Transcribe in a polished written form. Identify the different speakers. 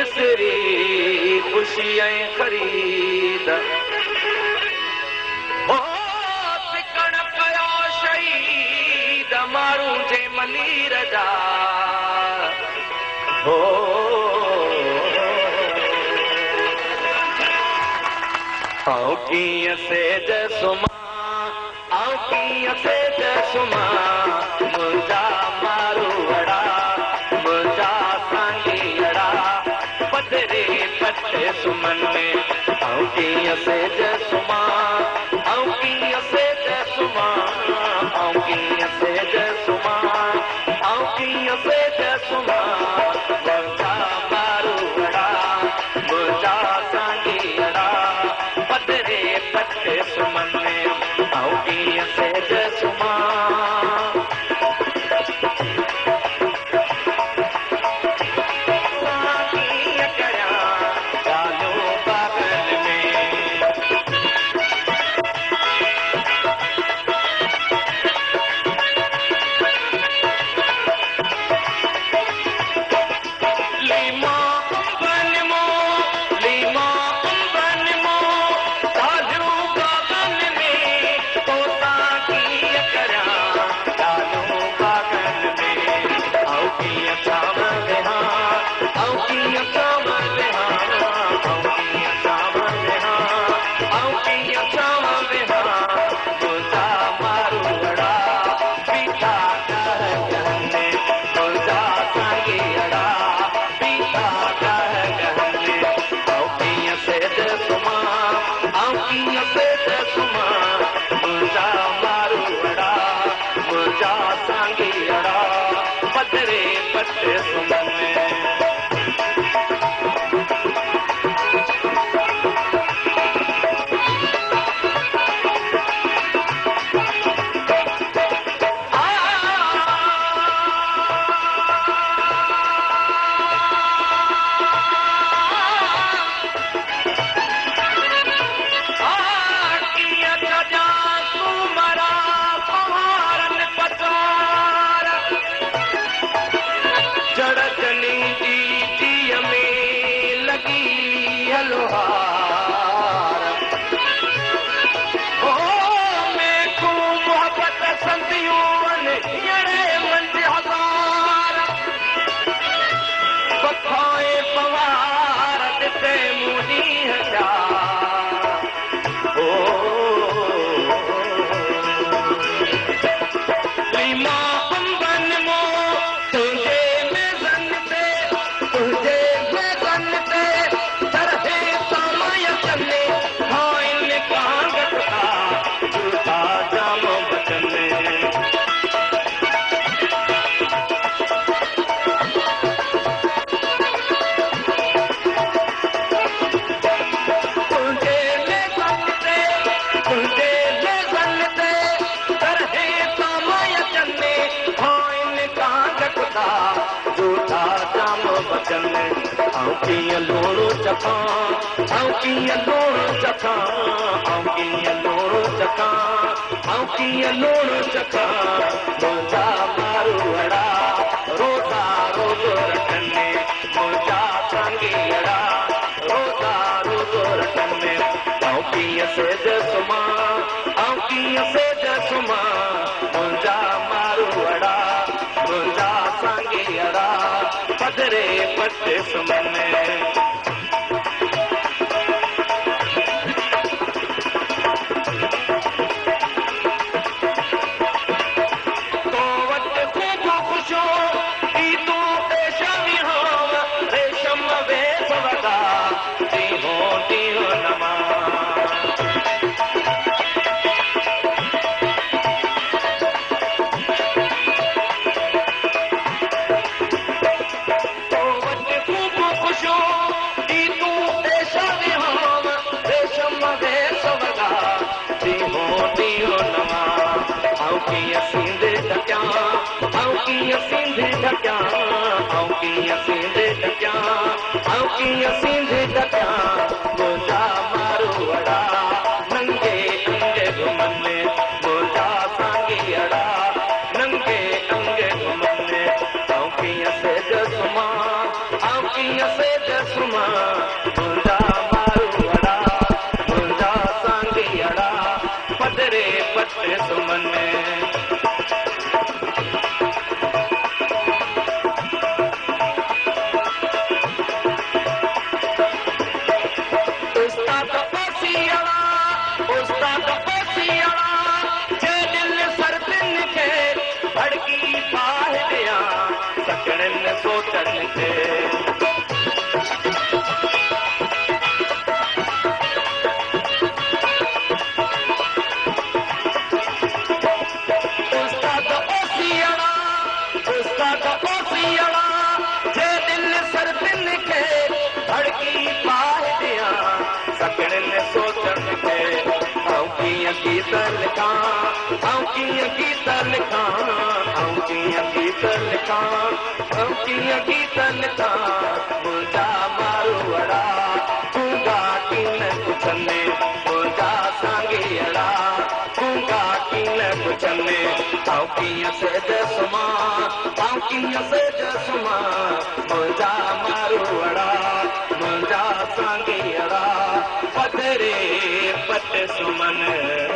Speaker 1: मिसरी ख़ुशी ऐं ख़रीद हो सिकण कयो शहीद माण्हू जे मनीर जा हो आऊं कीअं सेज सुम्हां आऊं कीअं सेज सुम्हां मुंहिंजा मारू वड़ा मुंहिंजा सांगीअड़ा पधरे पटे सुमन में आऊं कीअं सेज सुम्हां आऊं कीअं सेज सुम्हां आऊं कीअं सेज सुम्हां आऊं कीअं सेज सुम्हां मुंहिंजा मारू वड़ा मुंहिंजा सांगीअड़ा पधरे पटे सुमन में आऊं कीअं सेज सुम्हां कीअं करियां ॻाल्हियूं बागन में लीमा अंबन मो लीमा अंबन मो ॻाल्हियूं बागन में तोता कीअं करियां ॻाल्हियूं बागन में आऊं कीअं छांव वेहां आऊं कीअं छांव वेहां आऊं कीअं छांव वेहां आऊं कीअं छांव वेहां मुंहिंजा मारू वड़ा बीठा ॾह गहने मुंहिंजा सांगीअड़ा बीठा ॾह गहने आऊं कीअं सेज सुम्हां आऊं कीअं सेज सुम्हां मुंहिंजा मारू वड़ा मुंहिंजा सांगीअड़ा पधरे पटे सुमन में आऊं कीअं लूणो चखां आऊं कीअं लूणो चखां आऊं कीअं लूणो चखां आऊं कीअं लूणो चखां मुंहिंजा मारू वड़ा रोज़ा रोज़ो रखनि मुंहिंजा सांगीअड़ा रोज़ा रोज़ो रखनि आऊं कीअं सेज सुम्हां आऊं कीअं सेज सुम्हां मुंहिंजा मारू वड़ा मुंहिंजा सांगीअड़ा पधरे पटे सुमन में तो वटि ख़ूब ख़ुशो ई तूं पेशानी होव रेशम वेस वॻा ॾींहों ॾींहों नमा आऊं कीअं सींधे ढकियां आऊं कीअं सींधे ढकियां आऊं कीअं सींधे ढकियां आऊं कीअं सींधे ढकियां मुंहिंजा मारू वड़ा नंगे अंगे घुमनि मुंहिंजा सांगीअड़ा नंगे अंगे घुमनि आऊं कीअं सेज सुम्हां आऊं कीअं सेज सुमा मुंहिंजा मारू अड़ा मुंहिंजा सांगी अड़ा पदरे पट सुमन सोचन खे उस्ताद ओसियड़ा जे दिल सरदिन खे धड़की पाए ॾियां सकड़नि सोचन खे आऊं कीअं गीत लिखां आऊं कीअं गीत लिखां आऊं कीअं गीत लिखां आऊं कीअं गीत लिखां मुंहिंजा मारू अड़ा गूंगा कीन पुछने मुंहिंजा सांगी अड़ा गूंगा कीन पुछने आऊं कीअं सेज सुम्हां आऊं कीअं सेज सुम्हां मुंहिंजा मारू अड़ा मुंहिंजा सांगी अड़ा पधरे पट सुमन